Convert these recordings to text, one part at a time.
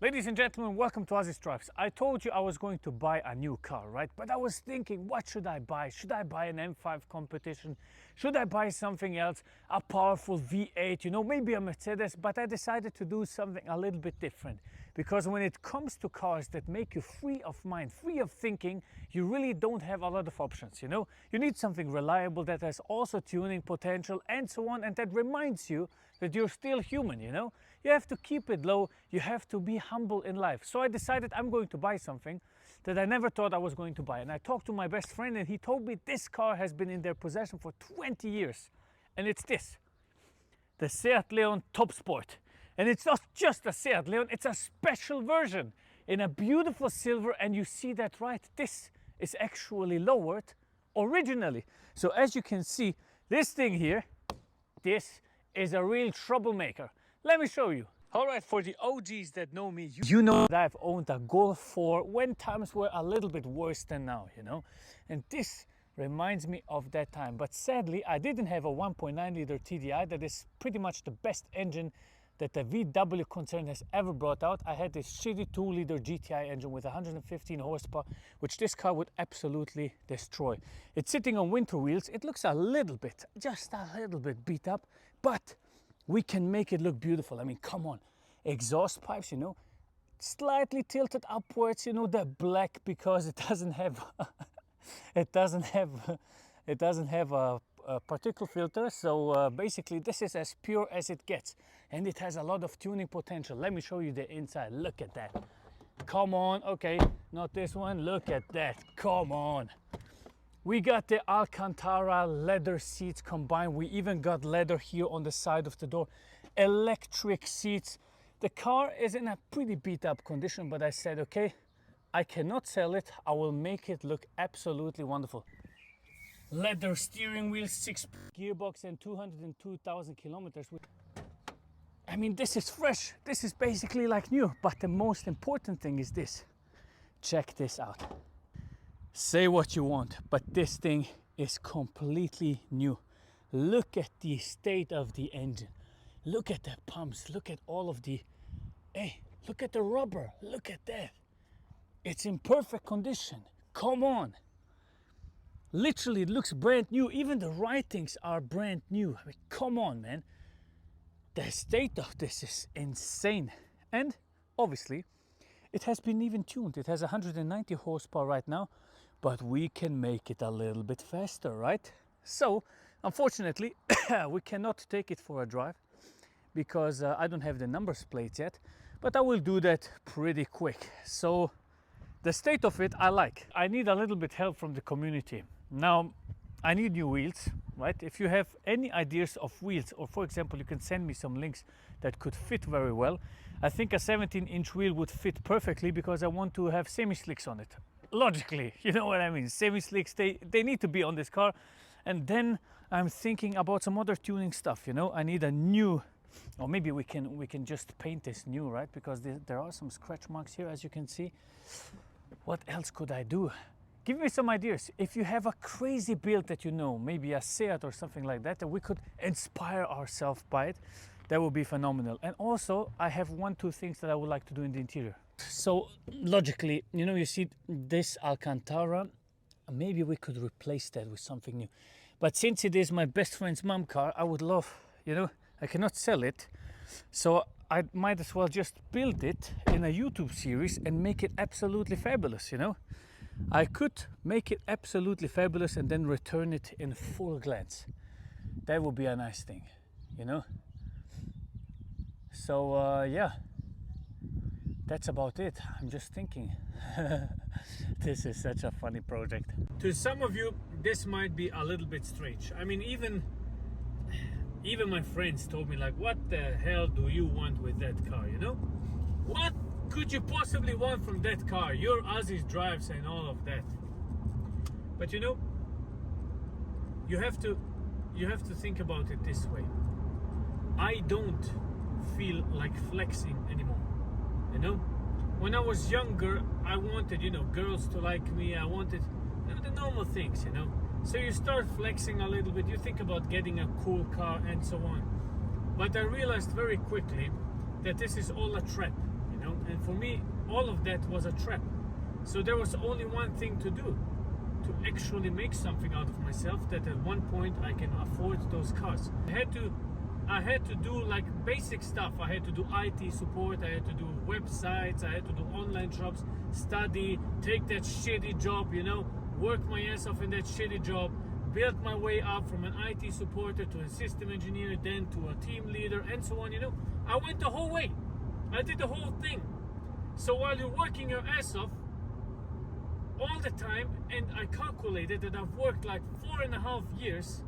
Ladies and gentlemen, welcome to Ozzy's Drives. I told you I was going to buy a new car, right? But I was thinking, what should I buy? Should I buy an M5 competition? Should I buy something else? A powerful V8, maybe a Mercedes? But I decided to do something a little bit different. Because when it comes to cars that make you free of mind, free of thinking, you really don't have a lot of options, You need something reliable that has also tuning potential and so on, and that reminds you that you're still human, You have to keep it low, you have to be humble in life. So I decided I'm going to buy something that I never thought I was going to buy. And I talked to my best friend and he told me this car has been in their possession for 20 years. And it's this, the Seat Leon Top Sport. And it's not just a Seat Leon, it's a special version in a beautiful silver. And you see that right, this is actually lowered originally. So as you can see, this thing here, this is a real troublemaker. Let me show you. All right, for the OGs that know me, you know that I've owned a Golf 4 when times were a little bit worse than now, And this reminds me of that time. But sadly, I didn't have a 1.9 liter TDI. That is pretty much the best engine that the VW concern has ever brought out. I had this shitty 2 liter GTI engine with 115 horsepower, which this car would absolutely destroy. It's sitting on winter wheels. It looks a little bit, just a little bit beat up, but we can make it look beautiful. I mean, come on. Exhaust pipes, slightly tilted upwards, they're black because it doesn't have a particle filter. So basically this is as pure as it gets, and it has a lot of tuning potential. Let me show you the inside. Look at that. Come on. Okay, not this one. Look at that. Come on. We got the Alcantara leather seats combined. We even got leather here on the side of the door. Electric seats. The car is in a pretty beat up condition, but I said, okay, I cannot sell it. I will make it look absolutely wonderful. Leather steering wheel, 6 gearbox and 202,000 kilometers. I mean, this is fresh. This is basically like new. But the most important thing is this. Check this out. Say what you want, but this thing is completely new. Look at the state of the engine. Look at the pumps. Look at all of the... Hey, look at the rubber. Look at that. It's in perfect condition. Come on. Literally, it looks brand new. Even the writings are brand new. I mean, come on, man. The state of this is insane. And obviously, it has been even tuned. It has 190 horsepower right now, but we can make it a little bit faster, right? So, unfortunately, we cannot take it for a drive because I don't have the numbers plates yet, but I will do that pretty quick. So, the state of it, I like. I need a little bit help from the community. Now, I need new wheels, right? If you have any ideas of wheels, or for example, you can send me some links that could fit very well. I think a 17-inch wheel would fit perfectly because I want to have semi-slicks on it. Logically, you know what I mean? Semi-slicks, they need to be on this car. And then I'm thinking about some other tuning stuff, I need a new, or maybe we can just paint this new, right? Because there are some scratch marks here, as you can see. What else could I do? Give me some ideas. If you have a crazy build that maybe a Seat or something like that, that we could inspire ourselves by it, that would be phenomenal. And also, I have 1-2 things that I would like to do in the interior. So, logically, you see this Alcantara, maybe we could replace that with something new. But since it is my best friend's mom car, I would love, I cannot sell it. So I might as well just build it in a YouTube series and make it absolutely fabulous, I could make it absolutely fabulous and then return it in full glance. That would be a nice thing, So yeah, that's about it. I'm just thinking. This is such a funny project. To some of you, this might be a little bit strange. I mean, even my friends told me, like, what the hell do you want with that car, What could you possibly want from that car? Your Ozzy's Drives and all of that. But you have to think about it this way. I don't feel like flexing anymore. When I was younger, I wanted, girls to like me. I wanted the normal things, So you start flexing a little bit. You think about getting a cool car and so on. But I realized very quickly that this is all a trap, know. And for me, all of that was a trap. So there was only one thing to do, to actually make something out of myself, that at one point I can afford those cars. I had to do like basic stuff. I had to do IT support, I had to do websites, I had to do online jobs, study, take that shitty job, you know, work my ass off in that shitty job, build my way up from an IT supporter to a system engineer, then to a team leader, and so on, you know. I went the whole way. I did the whole thing. So while you're working your ass off all the time, and I calculated that I've worked like 4.5 years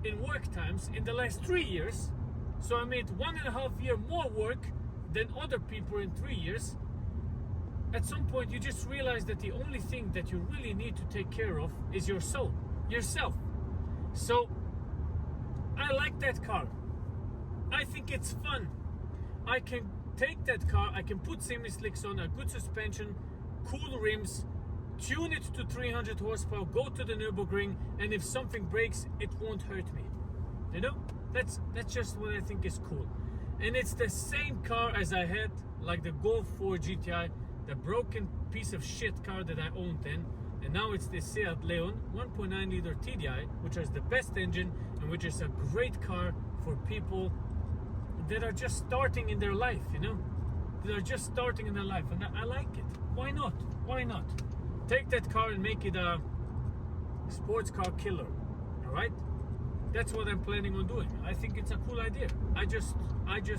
in work times in the last 3 years, so I made 1.5 year more work than other people in 3 years. At some point you just realize that the only thing that you really need to take care of is your soul, yourself. So I like that car. I think it's fun. I can take that car, I can put semi-slicks on, a good suspension, cool rims, tune it to 300 horsepower, go to the Nürburgring, and if something breaks, it won't hurt me. You know, that's just what I think is cool. And it's the same car as I had, like the Golf 4 GTI, the broken piece of shit car that I owned then. And now it's the Seat Leon 1.9 liter TDI, which has the best engine and which is a great car for people that are just starting in their life, you know, that are just starting in their life. And I like it. Why not? Why not? Take that car and make it a sports car killer. All right, that's what I'm planning on doing. I think it's a cool idea. I just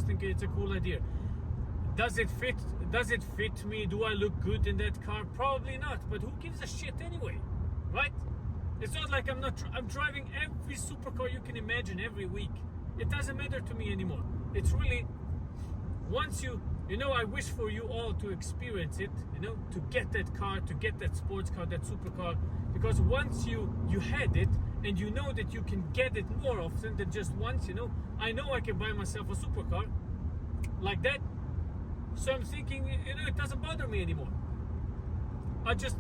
think it's a cool idea. Does it fit? Does it fit me? Do I look good in that car? Probably not, but who gives a shit anyway, right? It's not like I'm driving every supercar you can imagine every week. It doesn't matter to me anymore. It's really, once you know, I wish for you all to experience it, you know, to get that car, to get that sports car, that supercar, because once you had it and you know that you can get it more often than just once, you know, I know I can buy myself a supercar like that. So I'm thinking, you know, it doesn't bother me anymore. I just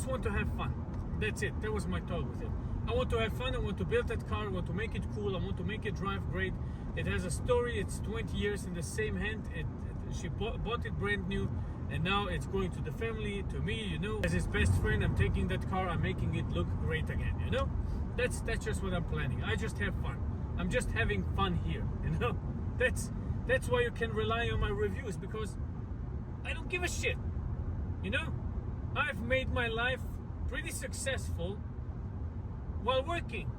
want to have fun. That's it. That was my thought with it. I want to have fun. I want to build that car. I want to make it cool. I want to make it drive great. It has a story. It's 20 years in the same hand. She bought it brand new, and now it's going to the family, to me, you know. As his best friend, I'm taking that car. I'm making it look great again, you know. That's just what I'm planning. I just have fun. I'm just having fun here, you know. That's why you can rely on my reviews, because I don't give a shit, you know. I've made my life pretty successful while working.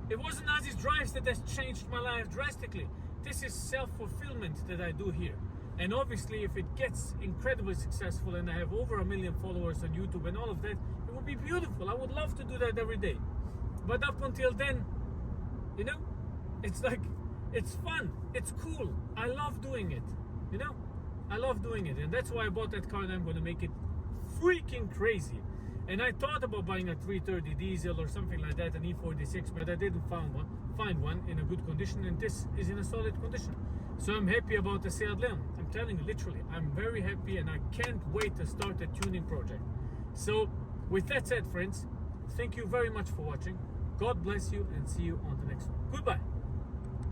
It wasn't Aziz Drives that has changed my life drastically. This is self-fulfillment that I do here. And obviously, if it gets incredibly successful and I have over 1 million followers on YouTube and all of that, it would be beautiful. I would love to do that every day. But up until then, you know, it's like, it's fun, it's cool. I love doing it, you know. I love doing it, and that's why I bought that car, and I'm going to make it freaking crazy. And I thought about buying a 330 diesel or something like that, an E46, but I didn't find one in a good condition, and this is in a solid condition. So I'm happy about the Seat Leon. I'm telling you, literally, I'm very happy, and I can't wait to start the tuning project. So with that said, friends, thank you very much for watching. God bless you, and see you on the next one. Goodbye.